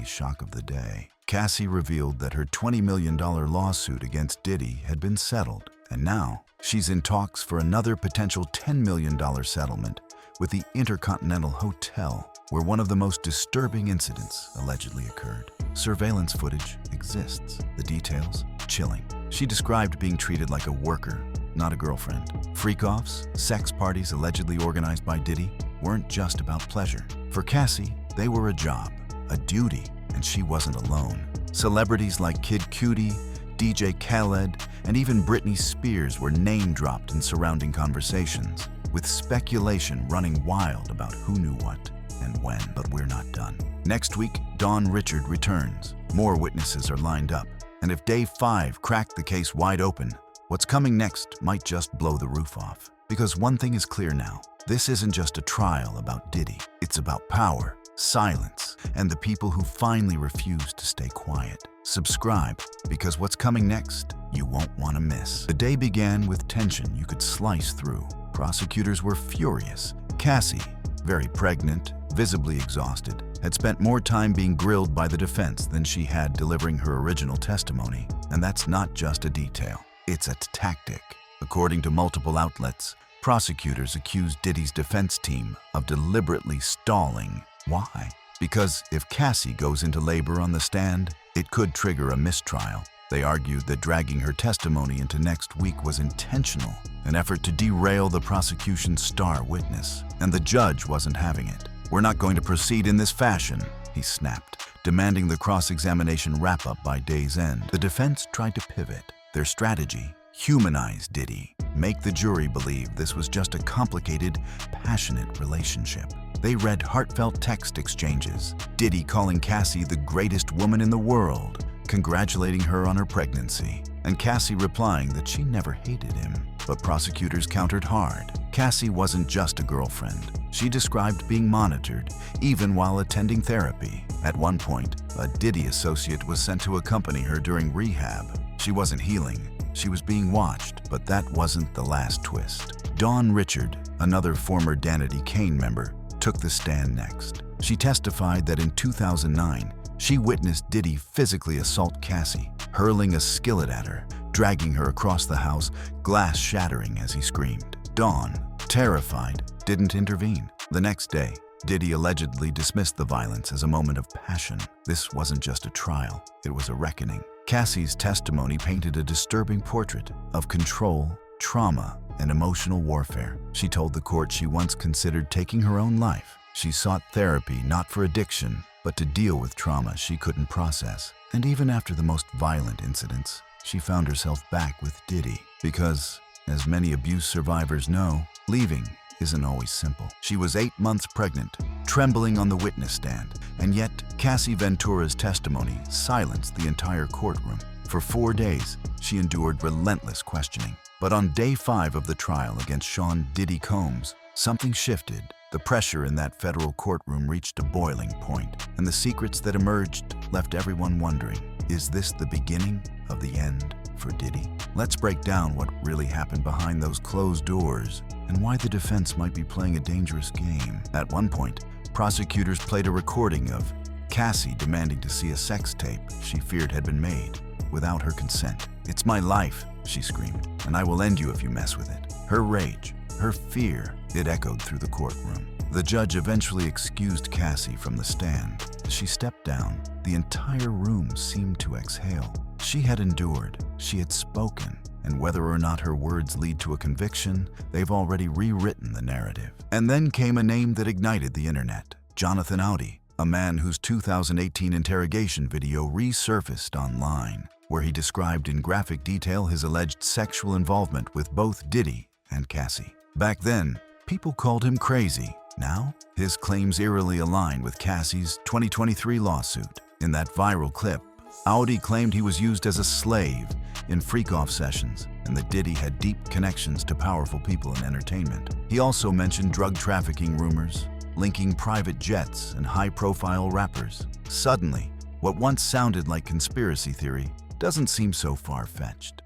shock of the day. Cassie revealed that her $20 million lawsuit against Diddy had been settled, and now she's in talks for another potential $10 million settlement with the Intercontinental Hotel, where one of the most disturbing incidents allegedly occurred. Surveillance footage exists. The details, chilling. She described being treated like a worker, not a girlfriend. Freak-offs, sex parties allegedly organized by Diddy, weren't just about pleasure. For Cassie, they were a job, a duty, and she wasn't alone. Celebrities like Kid Cudi, DJ Khaled, and even Britney Spears were name-dropped in surrounding conversations, with speculation running wild about who knew what and when. But we're not done. Next week, Dawn Richard returns. More witnesses are lined up, and if Day 5 cracked the case wide open, what's coming next might just blow the roof off. Because one thing is clear now, this isn't just a trial about Diddy. It's about power, silence, and the people who finally refuse to stay quiet. Subscribe, because what's coming next, you won't want to miss. The day began with tension you could slice through. Prosecutors were furious. Cassie, very pregnant, visibly exhausted, had spent more time being grilled by the defense than she had delivering her original testimony. And that's not just a detail, it's a tactic. According to multiple outlets, prosecutors accused Diddy's defense team of deliberately stalling. Why? Because if Cassie goes into labor on the stand, it could trigger a mistrial. They argued that dragging her testimony into next week was intentional, an effort to derail the prosecution's star witness. And the judge wasn't having it. "We're not going to proceed in this fashion," he snapped, demanding the cross-examination wrap up by day's end. The defense tried to pivot. Their strategy: humanize Diddy, make the jury believe this was just a complicated, passionate relationship. They read heartfelt text exchanges, Diddy calling Cassie the greatest woman in the world, congratulating her on her pregnancy, and Cassie replying that she never hated him. But prosecutors countered hard. Cassie wasn't just a girlfriend. She described being monitored, even while attending therapy. At one point, a Diddy associate was sent to accompany her during rehab. She wasn't healing, she was being watched, but that wasn't the last twist. Dawn Richard, another former Danity Kane member, took the stand next. She testified that in 2009, she witnessed Diddy physically assault Cassie, hurling a skillet at her, dragging her across the house, glass shattering as he screamed. Dawn, terrified, didn't intervene. The next day, Diddy allegedly dismissed the violence as a moment of passion. This wasn't just a trial, it was a reckoning. Cassie's testimony painted a disturbing portrait of control, trauma, and emotional warfare. She told the court she once considered taking her own life. She sought therapy not for addiction, but to deal with trauma she couldn't process. And even after the most violent incidents, she found herself back with Diddy. Because, as many abuse survivors know, leaving isn't always simple. She was 8 months pregnant, trembling on the witness stand, and yet Cassie Ventura's testimony silenced the entire courtroom. For 4 days, she endured relentless questioning. But on day 5 of the trial against Sean Diddy Combs, something shifted. The pressure in that federal courtroom reached a boiling point, and the secrets that emerged left everyone wondering, is this the beginning of the end for Diddy? Let's break down what really happened behind those closed doors and why the defense might be playing a dangerous game. At one point, prosecutors played a recording of Cassie demanding to see a sex tape she feared had been made without her consent. "It's my life," she screamed, "and I will end you if you mess with it." Her rage, her fear, it echoed through the courtroom. The judge eventually excused Cassie from the stand. As she stepped down, the entire room seemed to exhale. She had endured, she had spoken, and whether or not her words lead to a conviction, they've already rewritten the narrative. And then came a name that ignited the internet: Jonathan Audi, a man whose 2018 interrogation video resurfaced online, where he described in graphic detail his alleged sexual involvement with both Diddy and Cassie. Back then, people called him crazy. Now, his claims eerily align with Cassie's 2023 lawsuit. In that viral clip, Audi claimed he was used as a slave in freak-off sessions, and that Diddy had deep connections to powerful people in entertainment. He also mentioned drug trafficking rumors, linking private jets and high-profile rappers. Suddenly, what once sounded like conspiracy theory doesn't seem so far-fetched.